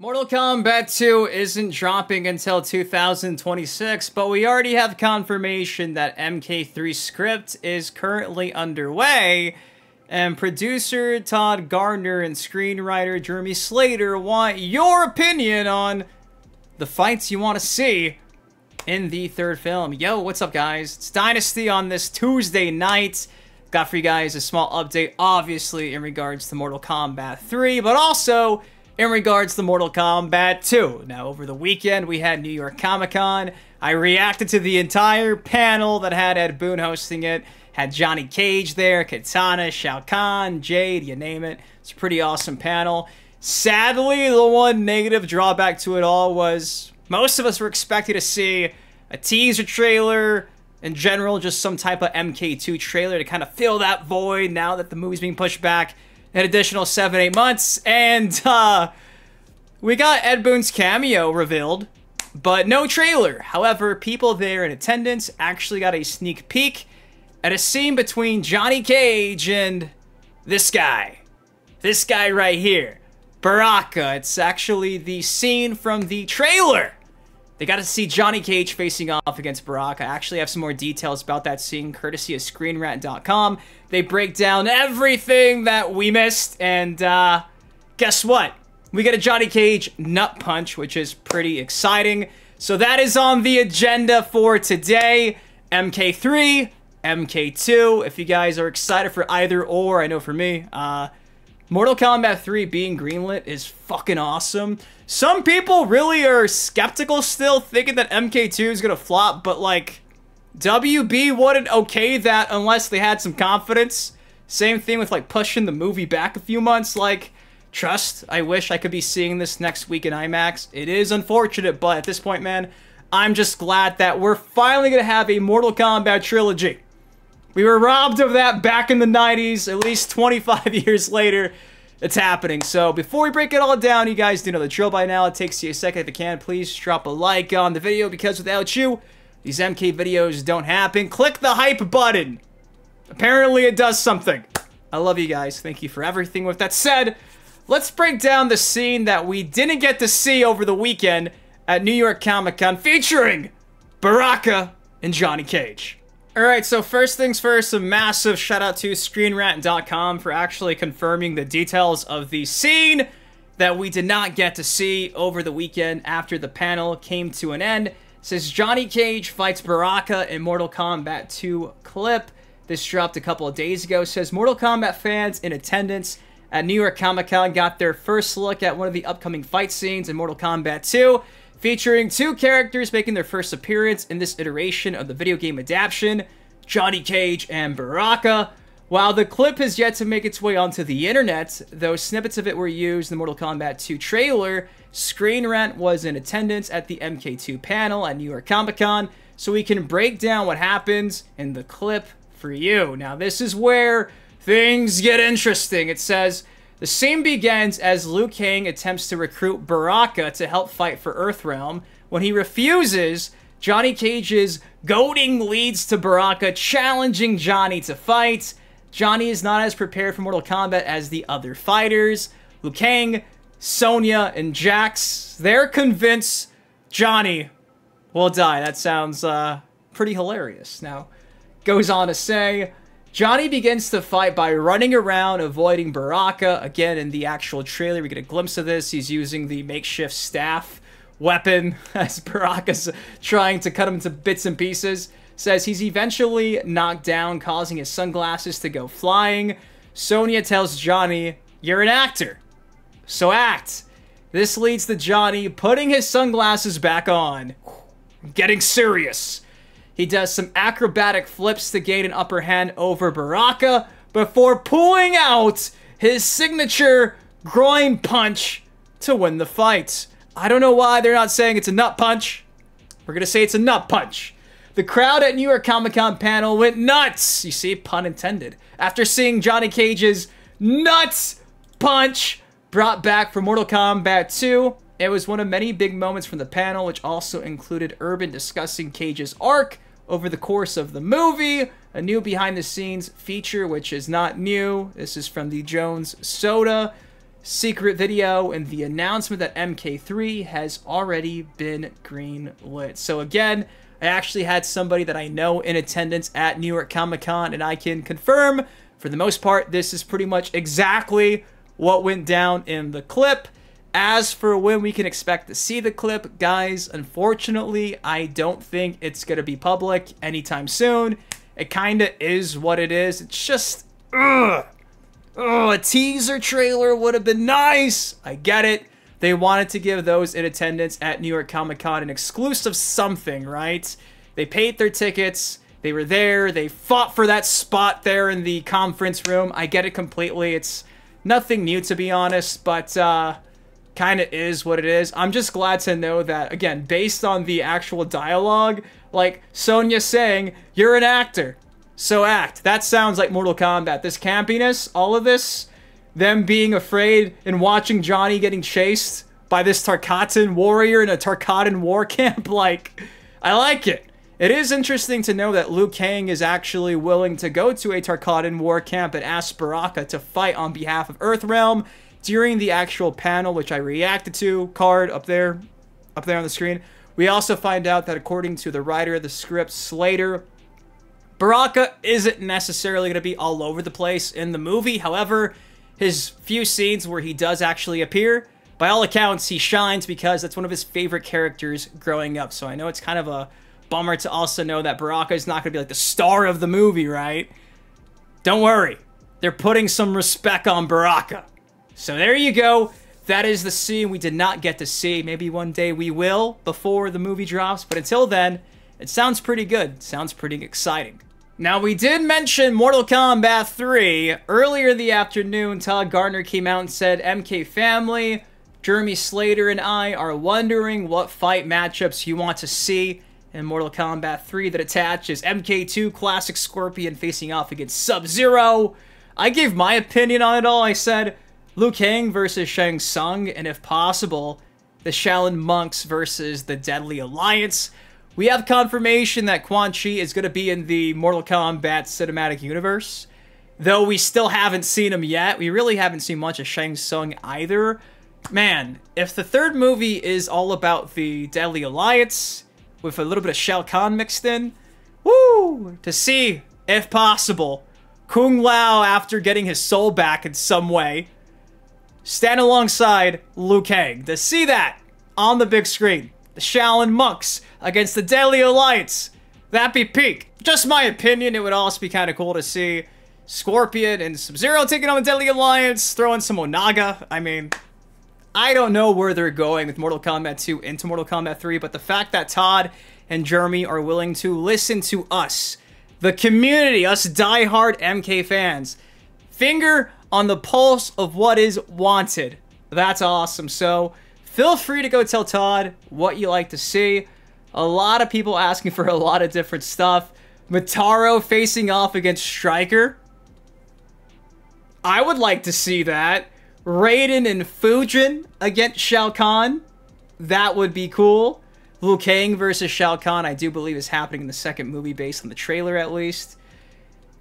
Mortal Kombat 2 isn't dropping until 2026, but we already have confirmation that MK3 script is currently underway, and producer Todd Gardner and screenwriter Jeremy Slater want your opinion on the fights you want to see in the third film. Yo, what's up, guys? It's Dynasty on this Tuesday night. Got for you guys a small update, obviously, in regards to Mortal Kombat 3, but also in regards to Mortal Kombat 2. Now, over the weekend, we had New York Comic-Con. I reacted to the entire panel that had Ed Boon hosting it. Had Johnny Cage there, Katana, Shao Kahn, Jade, you name it. It's a pretty awesome panel. Sadly, the one negative drawback to it all was most of us were expecting to see a teaser trailer, in general, just some type of MK2 trailer to kind of fill that void now that the movie's being pushed back an additional 7-8 months. And we got Ed Boon's cameo revealed, but no trailer. However, people there in attendance actually got a sneak peek at a scene between Johnny Cage and this guy. This guy right here, Baraka. It's actually the scene from the trailer. They got to see Johnny Cage facing off against Baraka. I actually have some more details about that scene, courtesy of ScreenRant.com. They break down everything that we missed, and guess what? We get a Johnny Cage nut punch, which is pretty exciting. So that is on the agenda for today. MK3, MK2. If you guys are excited for either or, I know for me, Mortal Kombat 3 being greenlit is fucking awesome. Some people really are skeptical still, thinking that MK2 is gonna flop, but like, WB wouldn't okay that unless they had some confidence. Same thing with like pushing the movie back a few months. Like, trust, I wish I could be seeing this next week in IMAX. It is unfortunate, but at this point, man, I'm just glad that we're finally gonna have a Mortal Kombat trilogy. We were robbed of that back in the 90s, at least 25 years later. It's happening. So before we break it all down, you guys do know the drill by now. It takes you a second. If you can, please drop a like on the video, because without you, these MK videos don't happen. Click the hype button. Apparently it does something. I love you guys. Thank you for everything. With that said, let's break down the scene that we didn't get to see over the weekend at New York Comic-Con featuring Baraka and Johnny Cage. Alright, so first things first, a massive shout out to ScreenRant.com for actually confirming the details of the scene that we did not get to see over the weekend after the panel came to an end. It says Johnny Cage fights Baraka in Mortal Kombat 2 clip. This dropped a couple of days ago. It says Mortal Kombat fans in attendance at New York Comic-Con got their first look at one of the upcoming fight scenes in Mortal Kombat 2. Featuring two characters making their first appearance in this iteration of the video game adaptation, Johnny Cage and Baraka. While the clip has yet to make its way onto the internet, though snippets of it were used in the Mortal Kombat 2 trailer, Screen Rant was in attendance at the MK2 panel at New York Comic-Con, so we can break down what happens in the clip for you. Now, this is where things get interesting. It says, the scene begins as Liu Kang attempts to recruit Baraka to help fight for Earthrealm. When he refuses, Johnny Cage's goading leads to Baraka challenging Johnny to fight. Johnny is not as prepared for Mortal Kombat as the other fighters. Liu Kang, Sonya, and Jax, they're convinced Johnny will die. That sounds pretty hilarious. Now, goes on to say, Johnny begins to fight by running around, avoiding Baraka. Again, in the actual trailer, we get a glimpse of this. He's using the makeshift staff weapon as Baraka's trying to cut him to bits and pieces. Says he's eventually knocked down, causing his sunglasses to go flying. Sonya tells Johnny, "You're an actor, so act." This leads to Johnny putting his sunglasses back on. Getting serious. He does some acrobatic flips to gain an upper hand over Baraka before pulling out his signature groin punch to win the fight. I don't know why they're not saying it's a nut punch. We're gonna say it's a nut punch. The crowd at New York Comic-Con panel went nuts. You see, pun intended. After seeing Johnny Cage's nuts punch brought back for Mortal Kombat 2, it was one of many big moments from the panel, which also included Urban discussing Cage's arc over the course of the movie, a new behind-the-scenes feature, which is not new. This is from the Jones Soda. secret video and the announcement that MK3 has already been greenlit. So again, I actually had somebody that I know in attendance at New York Comic-Con, and I can confirm, for the most part, this is pretty much exactly what went down in the clip. As for when we can expect to see the clip, guys, unfortunately, I don't think it's going to be public anytime soon. It kind of is what it is. It's just, ugh. Oh, a teaser trailer would have been nice. I get it. They wanted to give those in attendance at New York Comic-Con an exclusive something, right? They paid their tickets. They were there. They fought for that spot there in the conference room. I get it completely. It's nothing new, to be honest, but kind of is what it is. I'm just glad to know that, again, based on the actual dialogue, like Sonya saying, "You're an actor, so act." That sounds like Mortal Kombat. This campiness, all of this, them being afraid and watching Johnny getting chased by this Tarkatan warrior in a Tarkatan war camp, like, I like it. It is interesting to know that Liu Kang is actually willing to go to a Tarkatan war camp and ask Baraka to fight on behalf of Earthrealm during the actual panel, which I reacted to, card up there on the screen. We also find out that according to the writer of the script, Slater, Baraka isn't necessarily going to be all over the place in the movie. However, his few scenes where he does actually appear, by all accounts, he shines because that's one of his favorite characters growing up. So I know it's kind of a bummer to also know that Baraka is not going to be like the star of the movie, right? Don't worry. They're putting some respect on Baraka. So there you go. That is the scene we did not get to see. Maybe one day we will before the movie drops. But until then, it sounds pretty good. It sounds pretty exciting. Now, we did mention Mortal Kombat 3. Earlier in the afternoon, Todd Gardner came out and said, "MK family, Jeremy Slater and I are wondering what fight matchups you want to see in Mortal Kombat 3 that attaches MK2 Classic Scorpion facing off against Sub-Zero." I gave my opinion on it all. I said Liu Kang versus Shang Tsung, and if possible, the Shaolin Monks versus the Deadly Alliance. We have confirmation that Quan Chi is going to be in the Mortal Kombat cinematic universe, though we still haven't seen him yet. We really haven't seen much of Shang Tsung either. Man, if the third movie is all about the Deadly Alliance, with a little bit of Shao Kahn mixed in, woo! To see, if possible, Kung Lao, after getting his soul back in some way, stand alongside Liu Kang. To see that on the big screen. The Shaolin Monks against the Deadly Alliance. That'd be peak. Just my opinion. It would also be kind of cool to see Scorpion and Sub-Zero taking on the Deadly Alliance, throwing some Onaga. I mean, I don't know where they're going with Mortal Kombat 2 into Mortal Kombat 3, but the fact that Todd and Jeremy are willing to listen to us, the community, us diehard MK fans, finger on the pulse of what is wanted. That's awesome. So feel free to go tell Todd what you like to see. A lot of people asking for a lot of different stuff. Mataro facing off against Stryker. I would like to see that. Raiden and Fujin against Shao Kahn. That would be cool. Liu Kang versus Shao Kahn, I do believe, is happening in the second movie based on the trailer at least.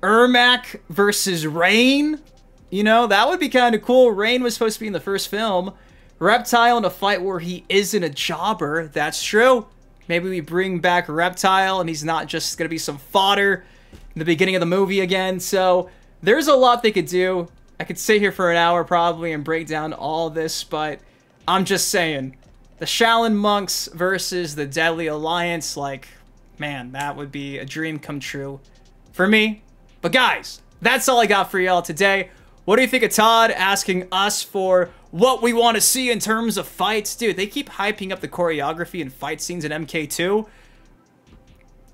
Ermac versus Rain. You know, that would be kind of cool. Rain was supposed to be in the first film. Reptile in a fight where he isn't a jobber. That's true. Maybe we bring back Reptile and he's not just going to be some fodder in the beginning of the movie again. So there's a lot they could do. I could sit here for an hour probably and break down all this, but I'm just saying. The Shaolin Monks versus the Deadly Alliance, like, man, that would be a dream come true for me. But guys, that's all I got for y'all today. What do you think of Todd asking us for what we want to see in terms of fights? Dude, they keep hyping up the choreography and fight scenes in MK2.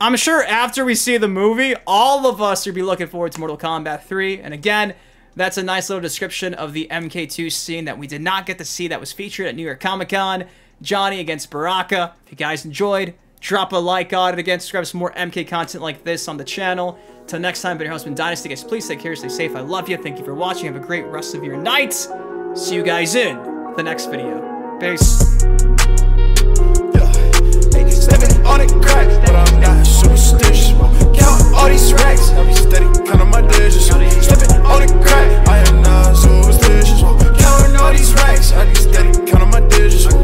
I'm sure after we see the movie, all of us will be looking forward to Mortal Kombat 3. And again, that's a nice little description of the MK2 scene that we did not get to see that was featured at New York Comic-Con. Johnny against Baraka. If you guys enjoyed, drop a like on it. Again, subscribe to some more MK content like this on the channel. Till next time, been your host, Dynasty. Guys, please take care, stay safe. I love you. Thank you for watching. Have a great rest of your night. See you guys in the next video. Peace. Stepping on it crack, but I'm not superstitious. Count all these racks, I be steady, counting my digits. Stepping on it crack, I am not superstitious. Counting all all these racks, I be steady counting my digits.